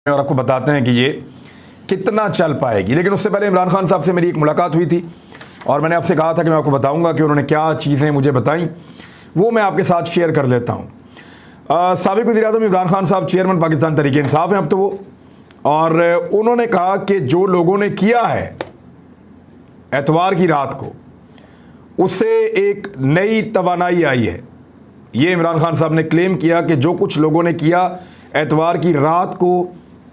और आपको बताते हैं कि ये कितना चल पाएगी। लेकिन उससे पहले इमरान खान साहब से मेरी एक मुलाकात हुई थी और मैंने आपसे कहा था कि मैं आपको बताऊंगा कि उन्होंने क्या चीज़ें मुझे बताई, वो मैं आपके साथ शेयर कर लेता हूँ। साबिक़ वज़ीर-ए-आज़म इमरान खान साहब चेयरमैन पाकिस्तान तहरीक-ए-इंसाफ हैं अब तो वो, और उन्होंने कहा कि जो लोगों ने किया है एतवार की रात को, उससे एक नई तवानाई आई है। ये इमरान खान साहब ने क्लेम किया कि जो कुछ लोगों ने किया एतवार की रात को,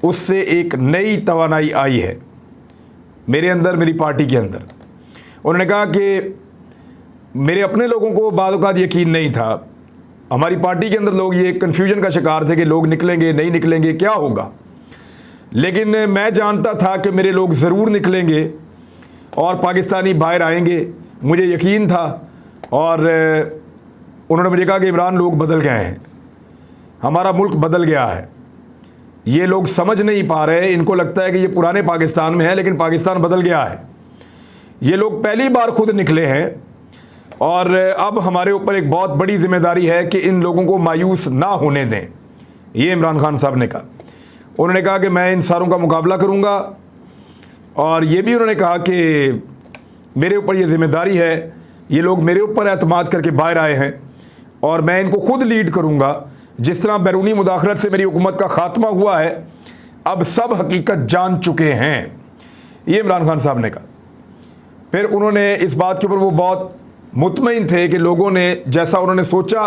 उससे एक नई तवानाई आई है मेरे अंदर, मेरी पार्टी के अंदर। उन्होंने कहा कि मेरे अपने लोगों को बाद औक़ात यकीन नहीं था, हमारी पार्टी के अंदर लोग ये कन्फ्यूजन का शिकार थे कि लोग निकलेंगे नहीं निकलेंगे, क्या होगा। लेकिन मैं जानता था कि मेरे लोग ज़रूर निकलेंगे और पाकिस्तानी बाहर आएंगे, मुझे यकीन था। और उन्होंने मुझे कहा कि इमरान, लोग बदल गए हैं, हमारा मुल्क बदल गया है, ये लोग समझ नहीं पा रहे, इनको लगता है कि ये पुराने पाकिस्तान में है, लेकिन पाकिस्तान बदल गया है। ये लोग पहली बार खुद निकले हैं और अब हमारे ऊपर एक बहुत बड़ी जिम्मेदारी है कि इन लोगों को मायूस ना होने दें। ये इमरान खान साहब ने कहा। उन्होंने कहा कि मैं इन सारों का मुकाबला करूँगा, और ये भी उन्होंने कहा कि मेरे ऊपर ये जिम्मेदारी है, ये लोग मेरे ऊपर एतमाद करके बाहर आए हैं और मैं इनको खुद लीड करूँगा। जिस तरह बैरूनी मुदाखलत से मेरी हुकूमत का ख़ात्मा हुआ है, अब सब हकीकत जान चुके हैं, ये इमरान खान साहब ने कहा। फिर उन्होंने इस बात के ऊपर वो बहुत मुतमईन थे कि लोगों ने जैसा उन्होंने सोचा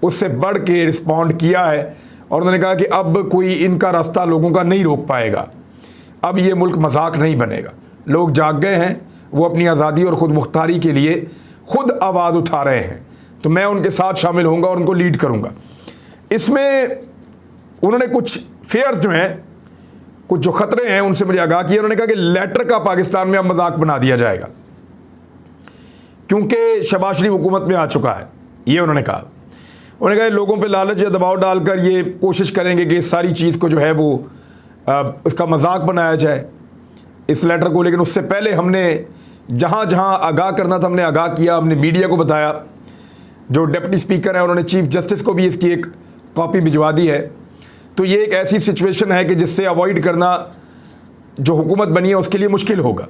उससे बढ़ के रिस्पॉन्ड किया है, और उन्होंने कहा कि अब कोई इनका रास्ता लोगों का नहीं रोक पाएगा, अब ये मुल्क मजाक नहीं बनेगा। लोग जाग गए हैं, वो अपनी आज़ादी और ख़ुद मुख्तारी के लिए खुद आवाज़ उठा रहे हैं, तो मैं उनके साथ शामिल होऊंगा और उनको लीड करूंगा। इसमें उन्होंने कुछ फेयर्स जो हैं, कुछ जो ख़तरे हैं, उनसे मुझे आगाह किया। उन्होंने कहा कि लेटर का पाकिस्तान में अब मजाक बना दिया जाएगा क्योंकि शहबाज शरीफ हुकूमत में आ चुका है, ये उन्होंने कहा। उन्होंने कहा लोगों पे लालच या दबाव डालकर ये कोशिश करेंगे कि इस सारी चीज़ को जो है वो इसका मजाक बनाया जाए, इस लेटर को। लेकिन उससे पहले हमने जहाँ जहाँ आगाह करना था हमने आगाह किया, हमने मीडिया को बताया। जो डिप्टी स्पीकर है उन्होंने चीफ जस्टिस को भी इसकी एक कॉपी भिजवा दी है। तो ये एक ऐसी सिचुएशन है कि जिससे अवॉइड करना जो हुकूमत बनी है उसके लिए मुश्किल होगा।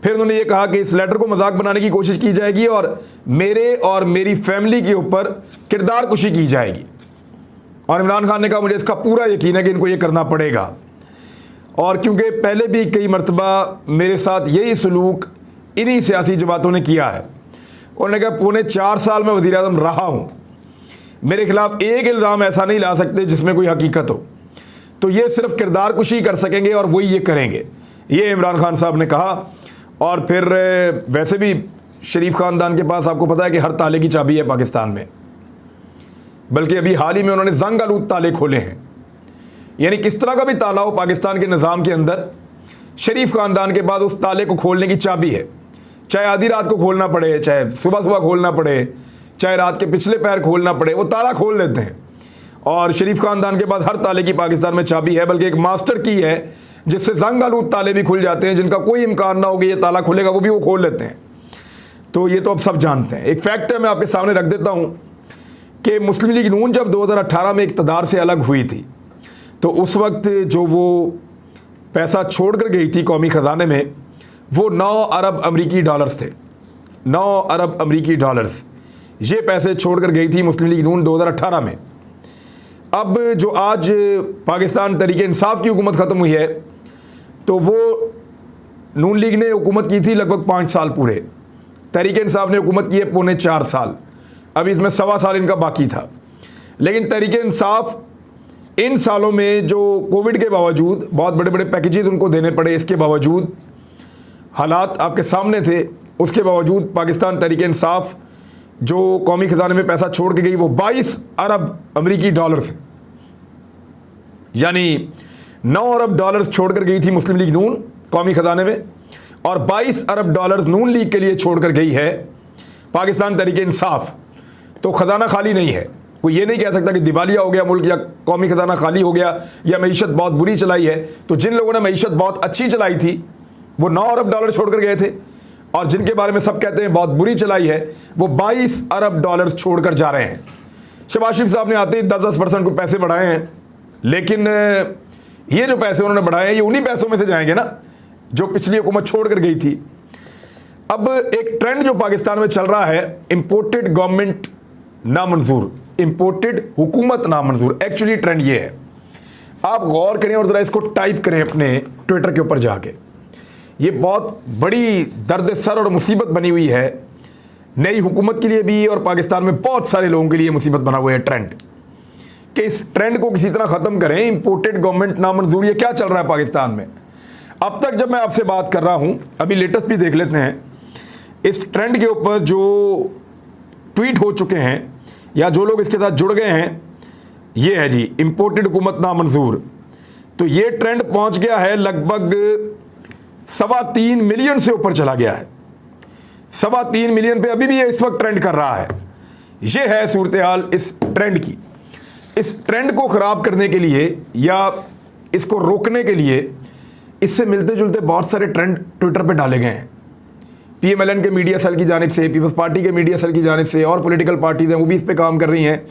फिर उन्होंने ये कहा कि इस लेटर को मजाक बनाने की कोशिश की जाएगी और मेरे और मेरी फैमिली के ऊपर किरदार कुशी की जाएगी। और इमरान खान ने कहा मुझे इसका पूरा यकीन है कि इनको ये करना पड़ेगा, और क्योंकि पहले भी कई मरतबा मेरे साथ यही सलूक इन्हीं सियासी जमातों ने किया है। उन्होंने कहा पौने 4 साल में वज़ीर-ए-आज़म रहा हूँ, मेरे खिलाफ एक इल्ज़ाम ऐसा नहीं ला सकते जिसमें कोई हकीकत हो, तो ये सिर्फ किरदार कुशी कर सकेंगे और वही ये करेंगे, ये इमरान खान साहब ने कहा। और फिर वैसे भी शरीफ ख़ानदान के पास आपको पता है कि हर ताले की चाबी है पाकिस्तान में, बल्कि अभी हाल ही में उन्होंने जंग आलूद ताले खोले हैं। यानी किस तरह का भी ताला हो पाकिस्तान के निज़ाम के अंदर, शरीफ ख़ानदान के पास उस ताले को खोलने की चाबी है। चाहे आधी रात को खोलना पड़े, चाहे सुबह सुबह खोलना पड़े, चाहे रात के पिछले पैर खोलना पड़े, वो ताला खोल लेते हैं। और शरीफ ख़ानदान के पास हर ताले की पाकिस्तान में चाबी है, बल्कि एक मास्टर की है जिससे जंग आलूद ताले भी खुल जाते हैं, जिनका कोई इम्कान ना हो कि ये ताला खुलेगा, वो भी वो खोल लेते हैं। तो ये तो अब सब जानते हैं। एक फैक्ट है, मैं आपके सामने रख देता हूँ कि मुस्लिम लीग नून जब 2018 में इक़्तिदार से अलग हुई थी, तो उस वक्त जो वो पैसा छोड़ कर गई थी कौमी ख़जाने में, वो 9 अरब अमरीकी डॉलर्स थे। 9 अरब अमरीकी डॉलर्स ये पैसे छोड़ कर गई थी मुस्लिम लीग नून 2018 में। अब जो आज पाकिस्तान तहरीक-ए-इंसाफ की हुकूमत ख़त्म हुई है, तो वो नून लीग ने हुकूमत की थी लगभग 5 साल पूरे, तहरीक-ए-इंसाफ ने हुकूमत की है पौने 4 साल, अभी इसमें 1.25 साल इनका बाकी था। लेकिन तहरीक-ए-इंसाफ इन सालों में जो कोविड के बावजूद बहुत बड़े बड़े पैकेजेस उनको देने पड़े, इसके बावजूद हालात आपके सामने थे, उसके बावजूद पाकिस्तान तहरीक-ए-इंसाफ जो कौमी ख़जाने में पैसा छोड़ के गई वो 22 अरब अमरीकी डॉलर्स, यानी 9 अरब डॉलर्स छोड़ कर गई थी मुस्लिम लीग नून कौमी ख़जाने में, और 22 अरब डॉलर्स नून लीग के लिए छोड़ कर गई है पाकिस्तान तहरीक-ए-इंसाफ। तो ख़जाना खाली नहीं है, कोई ये नहीं कह सकता कि दिवालिया हो गया मुल्क या कौमी ख़जाना खाली हो गया या मईशत बहुत बुरी चलाई है। तो जिन लोगों ने मईशत बहुत अच्छी चलाई थी वो 9 अरब डॉलर छोड़ कर गए थे, और जिनके बारे में सब कहते हैं बहुत बुरी चलाई है वो 22 अरब डॉलर छोड़कर जा रहे हैं। शहबाज शरीफ साहब ने आते ही 10-10% को पैसे बढ़ाए हैं, लेकिन ये जो पैसे उन्होंने बढ़ाए हैं ये उन्हीं पैसों में से जाएंगे ना जो पिछली हुकूमत छोड़ कर गई थी। अब एक ट्रेंड जो पाकिस्तान में चल रहा है, इंपोर्टेड गवर्नमेंट नामंजूर, इंपोर्टेड हुकूमत नामंजूर। एक्चुअली ट्रेंड ये है, आप गौर करें और ज़रा इसको टाइप करें अपने ट्विटर के ऊपर जाके। ये बहुत बड़ी दर्द सर और मुसीबत बनी हुई है नई हुकूमत के लिए भी, और पाकिस्तान में बहुत सारे लोगों के लिए मुसीबत बना हुआ है ट्रेंड, कि इस ट्रेंड को किसी तरह ख़त्म करें। इंपोर्टेड गवर्नमेंट नामंजूर, ये क्या चल रहा है पाकिस्तान में अब तक जब मैं आपसे बात कर रहा हूँ। अभी लेटेस्ट भी देख लेते हैं इस ट्रेंड के ऊपर जो ट्वीट हो चुके हैं या जो लोग इसके साथ जुड़ गए हैं। ये है जी, इंपोर्टेड हुकूमत नामंजूर। तो ये ट्रेंड पहुंच गया है लगभग 3.25 मिलियन से ऊपर चला गया है। 3.25 मिलियन पे अभी भी ये इस वक्त ट्रेंड कर रहा है। ये है सूरत हाल इस ट्रेंड की। इस ट्रेंड को ख़राब करने के लिए या इसको रोकने के लिए इससे मिलते जुलते बहुत सारे ट्रेंड ट्विटर पे डाले गए हैं। PMLN के मीडिया सेल की जानिब से, पीपल्स पार्टी के मीडिया सेल की जानिब से, और पॉलिटिकल पार्टीज हैं वो भी इस पे काम कर रही हैं।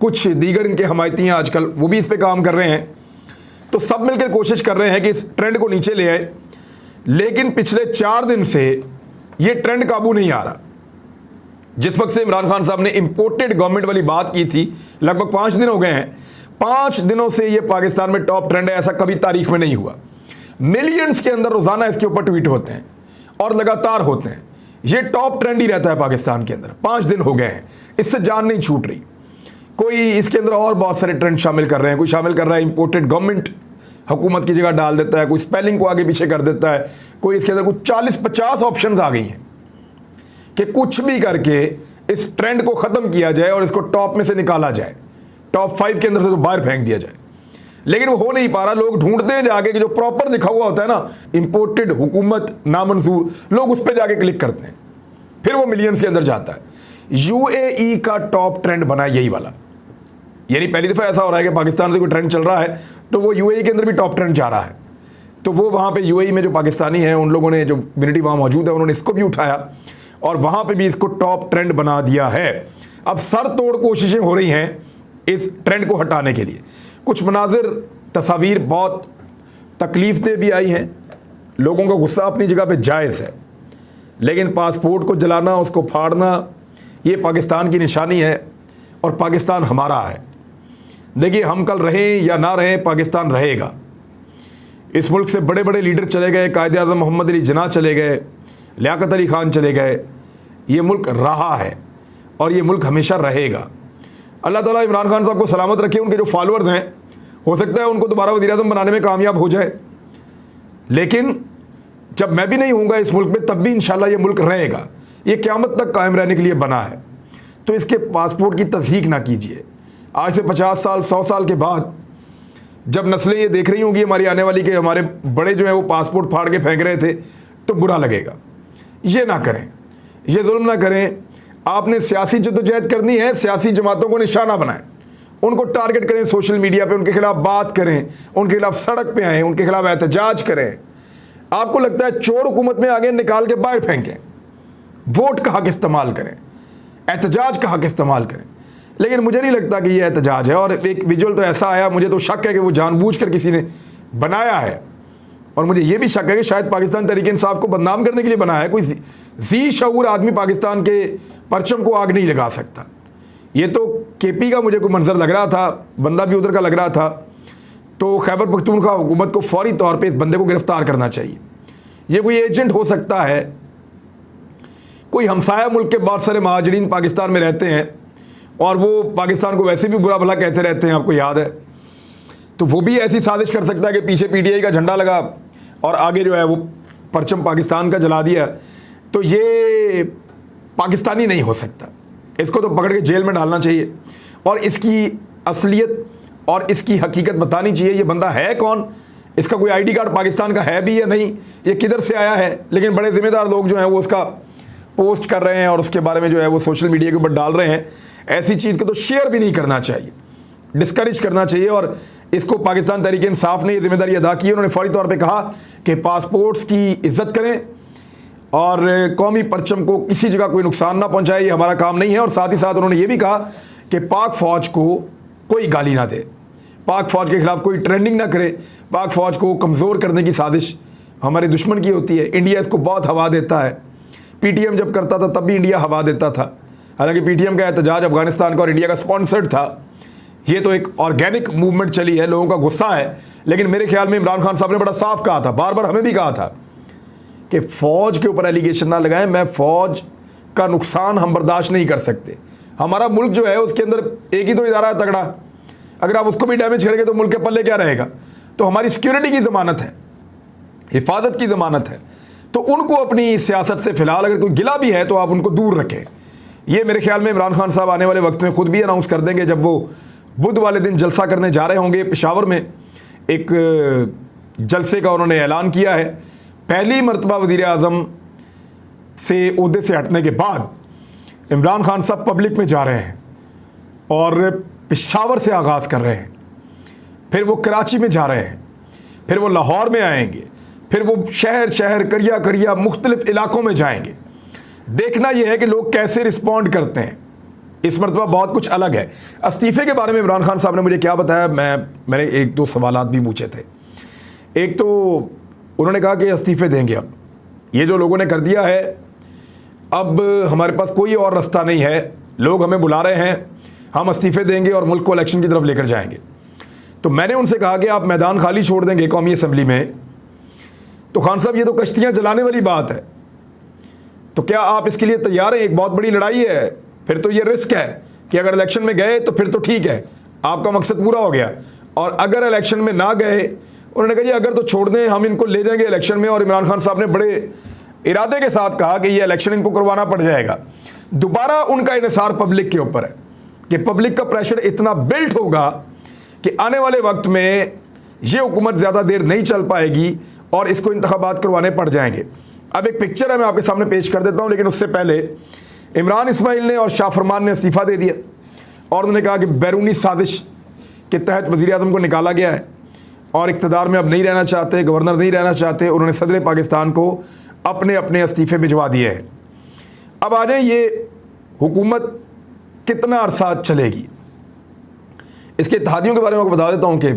कुछ दीगर इनके हमायती हैं आजकल, वो भी इस पे काम कर रहे हैं। तो सब मिलकर कोशिश कर रहे हैं कि इस ट्रेंड को नीचे ले आए, लेकिन पिछले 4 दिन से ये ट्रेंड काबू नहीं आ रहा। जिस वक्त से इमरान खान साहब ने इंपोर्टेड गवर्नमेंट वाली बात की थी, लगभग 5 दिन हो गए हैं। 5 दिनों से ये पाकिस्तान में टॉप ट्रेंड है, ऐसा कभी तारीख में नहीं हुआ। मिलियंस के अंदर रोजाना इसके ऊपर ट्वीट होते हैं और लगातार होते हैं। ये टॉप ट्रेंड ही रहता है पाकिस्तान के अंदर। 5 दिन हो गए हैं, इससे जान नहीं छूट रही। कोई इसके अंदर और बहुत सारे ट्रेंड शामिल कर रहे हैं। कोई शामिल कर रहा है इंपोर्टेड गवर्नमेंट हुकूमत की जगह डाल देता है, कोई स्पेलिंग को आगे पीछे कर देता है, कोई इसके अंदर कुछ 40-50 ऑप्शंस आ गई हैं कि कुछ भी करके इस ट्रेंड को ख़त्म किया जाए और इसको टॉप में से निकाला जाए, टॉप 5 के अंदर से तो बाहर फेंक दिया जाए। लेकिन वो हो नहीं पा रहा। लोग ढूंढते हैं जाके कि जो प्रॉपर लिखा हुआ होता है ना, इंपोर्टेड हुकूमत नामंजूर, लोग उस पर जाके क्लिक करते हैं, फिर वो मिलियंस के अंदर जाता है। UAE का टॉप ट्रेंड बना यही वाला। यानी पहली दफ़ा ऐसा हो रहा है कि पाकिस्तान से कोई ट्रेंड चल रहा है तो वो UAE के अंदर भी टॉप ट्रेंड जा रहा है। तो वो वहाँ पे UAE में जो पाकिस्तानी हैं उन लोगों ने, जो कम्युनिटी वहाँ मौजूद है, उन्होंने इसको भी उठाया और वहाँ पे भी इसको टॉप ट्रेंड बना दिया है। अब सर तोड़ कोशिशें हो रही हैं इस ट्रेंड को हटाने के लिए। कुछ मनाजिर, तस्वीर बहुत तकलीफदेह भी आई हैं। लोगों का गुस्सा अपनी जगह पे जायज़ है, लेकिन पासपोर्ट को जलाना, उसको फाड़ना, ये पाकिस्तान की निशानी है और पाकिस्तान हमारा है। देखिए, हम कल रहें या ना रहें, पाकिस्तान रहेगा। इस मुल्क से बड़े बड़े लीडर चले गए, कायदे आज़म मोहम्मद अली जिन्ना चले गए, लियाकत अली खान चले गए। ये मुल्क रहा है और ये मुल्क हमेशा रहेगा। अल्लाह ताला इमरान खान साहब को सलामत रखे। उनके जो फॉलोअर्स हैं, हो सकता है उनको दोबारा वज़ीर-ए-आज़म बनाने में कामयाब हो जाए, लेकिन जब मैं भी नहीं हूँगा इस मुल्क में, तब भी इंशाल्लाह ये मुल्क रहेगा। ये क़यामत तक कायम रहने के लिए बना है। तो इसके पासपोर्ट की तस्दीक ना कीजिए। आज से 50 साल 100 साल के बाद जब नस्लें ये देख रही होंगी हमारी आने वाली, कि हमारे बड़े जो हैं वो पासपोर्ट फाड़ के फेंक रहे थे, तो बुरा लगेगा। ये ना करें, ये जुल्म ना करें। आपने सियासी जद्दोजहद करनी है, सियासी जमातों को निशाना बनाएं, उनको टारगेट करें सोशल मीडिया पे, उनके खिलाफ बात करें, उनके खिलाफ सड़क पे आएँ, उनके खिलाफ एहतजाज करें। आपको लगता है चोर हुकूमत में आगे, निकाल के बाहर फेंकें। वोट का हक इस्तेमाल करें, एहतजाज का हक इस्तेमाल करें। लेकिन मुझे नहीं लगता कि ये एहतजाज है। और एक विजुअल तो ऐसा आया, मुझे तो शक है कि वो जानबूझकर किसी ने बनाया है, और मुझे ये भी शक है कि शायद पाकिस्तान तहरीक इंसाफ को बदनाम करने के लिए बनाया है। कोई जी शऊर आदमी पाकिस्तान के परचम को आग नहीं लगा सकता। ये तो KP का मुझे कोई मंजर लग रहा था, बंदा भी उधर का लग रहा था। तो खैबर पख्तूनख्वा हुकूमत को फौरी तौर पे इस बंदे को गिरफ्तार करना चाहिए। ये कोई एजेंट हो सकता है, कोई हमसाया मुल्क के बहुत सारे महाजरीन पाकिस्तान में रहते हैं और वो पाकिस्तान को वैसे भी बुरा भला कहते रहते हैं, आपको याद है। तो वो भी ऐसी साजिश कर सकता है कि पीछे PTI का झंडा लगा और आगे जो है वो परचम पाकिस्तान का जला दिया। तो ये पाकिस्तानी नहीं हो सकता। इसको तो पकड़ के जेल में डालना चाहिए और इसकी असलियत और इसकी हकीकत बतानी चाहिए। ये बंदा है कौन, इसका कोई ID कार्ड पाकिस्तान का है भी या नहीं, ये किधर से आया है। लेकिन बड़े ज़िम्मेदार लोग जो हैं वो उसका पोस्ट कर रहे हैं और उसके बारे में जो है वो सोशल मीडिया के ऊपर डाल रहे हैं। ऐसी चीज़ को तो शेयर भी नहीं करना चाहिए, डिस्करेज करना चाहिए। और इसको पाकिस्तान तहरीक इंसाफ ने ये जिम्मेदारी अदा की। उन्होंने फौरी तौर पे कहा कि पासपोर्ट्स की इज्जत करें और कौमी परचम को किसी जगह कोई नुकसान ना पहुंचाए, ये हमारा काम नहीं है। और साथ ही साथ उन्होंने ये भी कहा कि पाक फ़ौज को कोई गाली ना दे, पाक फ़ौज के ख़िलाफ़ कोई ट्रेंडिंग ना करे, पाक फ़ौज को कमज़ोर करने की साजिश हमारे दुश्मन की होती है। इंडिया इसको बहुत हवा देता है। पीटीएम जब करता था तब भी इंडिया हवा देता था, हालांकि पीटीएम का एहतजाज अफगानिस्तान का और इंडिया का स्पॉन्सर्ड था। ये तो एक ऑर्गेनिक मूवमेंट चली है, लोगों का गुस्सा है, लेकिन मेरे ख्याल में इमरान खान साहब ने बड़ा साफ कहा था, बार बार हमें भी कहा था कि फ़ौज के ऊपर एलिगेशन ना लगाएं। मैं फ़ौज का नुकसान हम बर्दाश्त नहीं कर सकते। हमारा मुल्क जो है उसके अंदर एक ही तो इदारा है तगड़ा, अगर आप उसको भी डैमेज करेंगे तो मुल्क के पल्ले क्या रहेगा। तो हमारी सिक्योरिटी की ज़मानत है, हिफाजत की ज़मानत है, तो उनको अपनी सियासत से फ़िलहाल अगर कोई गिला भी है तो आप उनको दूर रखें। ये मेरे ख्याल में इमरान खान साहब आने वाले वक्त में खुद भी अनाउंस कर देंगे, जब वो बुध वाले दिन जलसा करने जा रहे होंगे पेशावर में। एक जलसे का उन्होंने ऐलान किया है। पहली मरतबा वज़ीर आज़म से ओहदे से हटने के बाद इमरान खान साहब पब्लिक में जा रहे हैं और पेशावर से आगाज़ कर रहे हैं, फिर वो कराची में जा रहे हैं, फिर वो लाहौर में आएंगे, फिर वो शहर शहर करिया करिया मुख्तलिफ इलाकों में जाएंगे। देखना यह है कि लोग कैसे रिस्पॉन्ड करते हैं। इस मरतबा बहुत कुछ अलग है। इस्तीफ़े के बारे में इमरान खान साहब ने मुझे क्या बताया, मैंने एक दो सवालात भी पूछे थे। एक तो उन्होंने कहा कि इस्तीफ़े देंगे, अब ये जो लोगों ने कर दिया है, अब हमारे पास कोई और रास्ता नहीं है, लोग हमें बुला रहे हैं, हम इस्तीफ़े देंगे और मुल्क को इलेक्शन की तरफ लेकर जाएंगे। तो मैंने उनसे कहा कि आप मैदान खाली छोड़ देंगे कौमी असम्बली में, तो खान साहब ये तो कश्तियाँ जलाने वाली बात है, तो क्या आप इसके लिए तैयार हैं? एक बहुत बड़ी लड़ाई है, फिर तो ये रिस्क है कि अगर इलेक्शन में गए तो फिर तो ठीक है, आपका मकसद पूरा हो गया, और अगर इलेक्शन में ना गए, उन्होंने कहा जी अगर तो छोड़ दें, हम इनको ले जाएंगे इलेक्शन में। और इमरान खान साहब ने बड़े इरादे के साथ कहा कि ये इलेक्शन इनको करवाना पड़ जाएगा। दोबारा उनका इन्हिसार पब्लिक के ऊपर है कि पब्लिक का प्रेशर इतना बिल्ट होगा कि आने वाले वक्त में ये हुकूमत ज़्यादा देर नहीं चल पाएगी और इसको इंतखाबात करवाने पड़ जाएंगे। अब एक पिक्चर है, मैं आपके सामने पेश कर देता हूँ, लेकिन उससे पहले इमरान इस्माइल ने और शाह फरमान ने इस्तीफ़ा दे दिया और उन्होंने कहा कि बैरूनी साजिश के तहत वज़ीर आज़म को निकाला गया है और इक़्तिदार में अब नहीं रहना चाहते, गवर्नर नहीं रहना चाहते। उन्होंने सदर पाकिस्तान को अपने अपने इस्तीफ़े भिजवा दिए हैं। अब आ जाए, ये हुकूमत कितना अरसा चलेगी, इसके इत्तेहादियों के बारे में आपको बता देता हूँ कि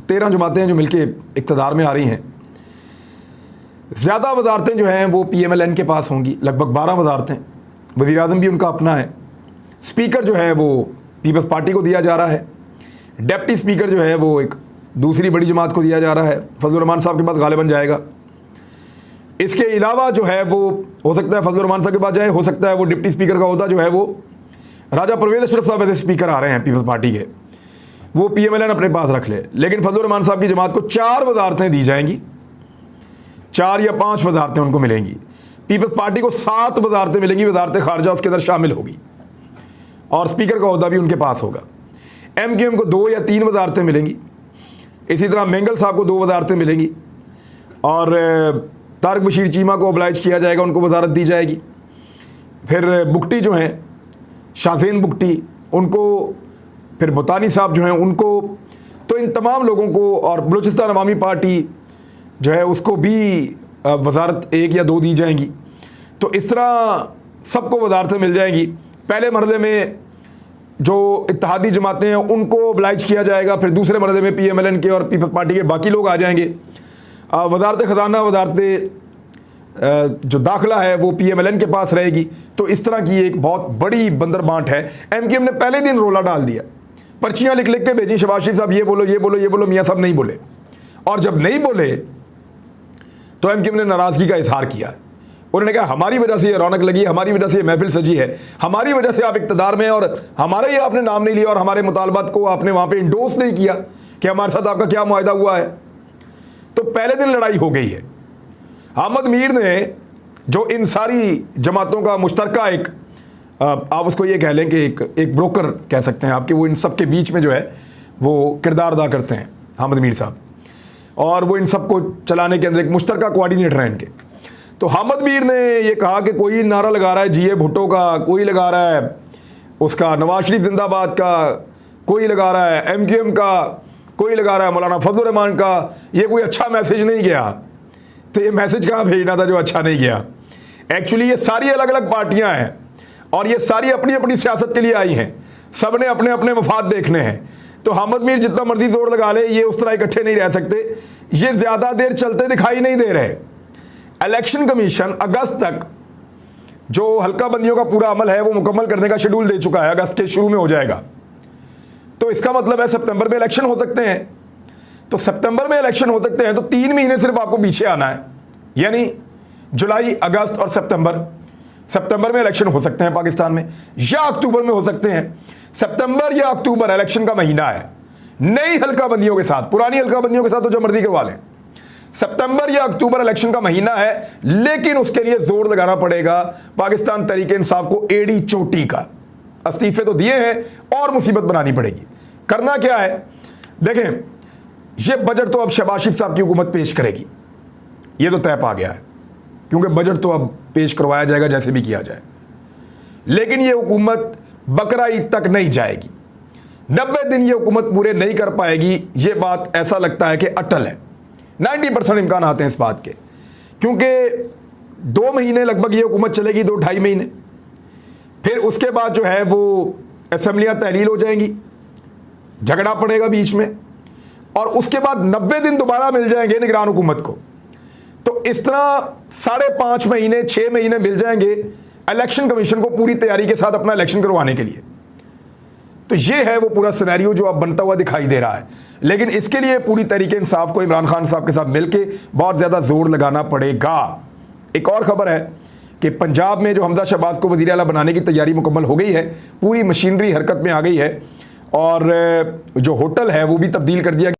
13 जमातें जो मिलके इक़्तिदार में आ रही हैं। ज़्यादा वजारतें जो हैं वो PMLN के पास होंगी, लगभग 12 वजारतें। वज़ीर आज़म भी उनका अपना है। स्पीकर जो है वो पीपल्स पार्टी को दिया जा रहा है। डिप्टी स्पीकर जो है वो एक दूसरी बड़ी जमात को दिया जा रहा है, फजलुर रहमान साहब के पास गालिबन जाएगा। इसके अलावा जो है वो हो सकता है फजलुर रहमान साहब के पास जाए, हो सकता है वो डिप्टी स्पीकर का ओहदा जो है वो राजा परवेज़ अशरफ साहब ऐसे स्पीकर आ रहे हैं पीपल्स पार्टी के, वो PMLN अपने पास रख ले। लेकिन फजलुर रहमान साहब की जमात को 4 वजारतें दी जाएंगी, 4 या 5 वजारतें उनको मिलेंगी। पीपल्स पार्टी को 7 वजारतें मिलेंगी, वजारत खारजा उसके अंदर शामिल होगी और स्पीकर का ओहदा भी उनके पास होगा। MQM को 2 या 3 वजारतें मिलेंगी। इसी तरह मेंगल साहब को 2 वजारतें मिलेंगी और तारिक बशीर चीमा को ओबलाइज किया जाएगा, उनको वजारत दी जाएगी। फिर बुगटी जो हैं, शाहज़ेन बुगटी, उनको, फिर बुतानी साहब जो हैं उनको, तो इन तमाम लोगों को, और बलूचिस्तान अवामी पार्टी जो है उसको भी वजारत 1 या 2 दी जाएंगी। तो इस तरह सबको वजारतें मिल जाएंगी। पहले मरले में जो इत्तेहादी जमातें हैं उनको ओबलाइज किया जाएगा, फिर दूसरे मरले में PMLN के और पीपल्स पार्टी के बाकी लोग आ जाएंगे। वजारत ख़जाना, वजारत जो दाखिला है वो PMLN के पास रहेगी। तो इस तरह की एक बहुत बड़ी बंदरबांट है। MQM ने पहले दिन रोला डाल दिया, पर्चियाँ लिख लिख के भेजी, शहबाज शरीफ साहब ये बोलो ये बोलो ये बोलो, मियाँ साहब नहीं बोले, और जब नहीं बोले तो MQM ने नाराज़गी का इजहार किया। उन्होंने कहा हमारी वजह से ये रौनक लगी, हमारी वजह से ये महफिल सजी है, हमारी वजह से आप इक़्तिदार में हैं और हमारा ये आपने नाम नहीं लिया और हमारे मुतालबात को आपने वहाँ पे इंडोर्स नहीं किया कि हमारे साथ आपका क्या मुआहदा हुआ है। तो पहले दिन लड़ाई हो गई है। अहमद मीर ने, जो इन सारी जमातों का मुश्तरका एक, आप उसको ये कह लें कि एक ब्रोकर कह सकते हैं आपके, वो इन सब के बीच में जो है वो किरदार अदा करते हैं अहमद मीर साहब, और वो इन सब को चलाने के अंदर एक मुश्तरका कोऑर्डिनेटर हैं इनके। तो अहमद मीर ने ये कहा कि कोई नारा लगा रहा है GA भुट्टो का, कोई लगा रहा है उसका नवाज शरीफ जिंदाबाद का, कोई लगा रहा है MQM का, कोई लगा रहा है मौलाना फजलुर रहमान का। ये कोई अच्छा मैसेज नहीं गया। तो ये मैसेज कहाँ भेजना था जो अच्छा नहीं गया? एक्चुअली ये सारी अलग अलग पार्टियाँ हैं और ये सारी अपनी अपनी सियासत के लिए आई हैं। सब ने अपने अपने मफाद देखने हैं। तो अहमद मीर जितना मर्जी जोर लगा ले, ये उस तरह इकट्ठे नहीं रह सकते, ये ज़्यादा देर चलते दिखाई नहीं दे रहे। इलेक्शन कमीशन अगस्त तक जो हल्का बंदियों का पूरा अमल है वो मुकम्मल करने का शेड्यूल दे चुका है, अगस्त के शुरू में हो जाएगा। तो इसका मतलब है सितंबर में इलेक्शन हो सकते हैं। तो सितंबर में इलेक्शन हो सकते हैं तो 3 महीने सिर्फ आपको पीछे आना है, यानी जुलाई, अगस्त और सितंबर में इलेक्शन हो सकते हैं पाकिस्तान में, या अक्टूबर में हो सकते हैं। सितंबर या अक्टूबर इलेक्शन का महीना है, नई हल्का बंदियों के साथ, पुरानी हल्का बंदियों के साथ तो जो मर्जी करवा लें। सितंबर या अक्टूबर इलेक्शन का महीना है, लेकिन उसके लिए जोर लगाना पड़ेगा पाकिस्तान तहरीक इंसाफ को एड़ी चोटी का। इस्तीफे तो दिए हैं और मुसीबत बनानी पड़ेगी। करना क्या है, देखें, ये बजट तो अब शहबाज शरीफ साहब की हुकूमत पेश करेगी, ये तो तय पा गया है, क्योंकि बजट तो अब पेश करवाया जाएगा जैसे भी किया जाए। लेकिन ये हुकूमत बकरा ईद तक नहीं जाएगी, 90 दिन ये हुकूमत पूरे नहीं कर पाएगी। ये बात ऐसा लगता है कि अटल है, 90% इम्कान आते हैं इस बात के, क्योंकि 2 महीने लगभग ये हुकूमत चलेगी, 2-2.5 महीने, फिर उसके बाद जो है वो असेंबलियाँ तहलील हो जाएंगी, झगड़ा पड़ेगा बीच में, और उसके बाद 90 दिन दोबारा मिल जाएंगे निगरान हुकूमत को। तो इस तरह 5.5 महीने, 6 महीने मिल जाएंगे इलेक्शन कमीशन को पूरी तैयारी के साथ अपना इलेक्शन करवाने के लिए। तो ये है वो पूरा सिनेरियो जो अब बनता हुआ दिखाई दे रहा है। लेकिन इसके लिए पूरी तहरीक इंसाफ को इमरान खान साहब के साथ मिलकर बहुत ज़्यादा जोर लगाना पड़ेगा। एक और ख़बर है कि पंजाब में जो हमजा शहबाज को वज़ीर आला बनाने की तैयारी मुकम्मल हो गई है, पूरी मशीनरी हरकत में आ गई है, और जो होटल है वो भी तब्दील कर दिया।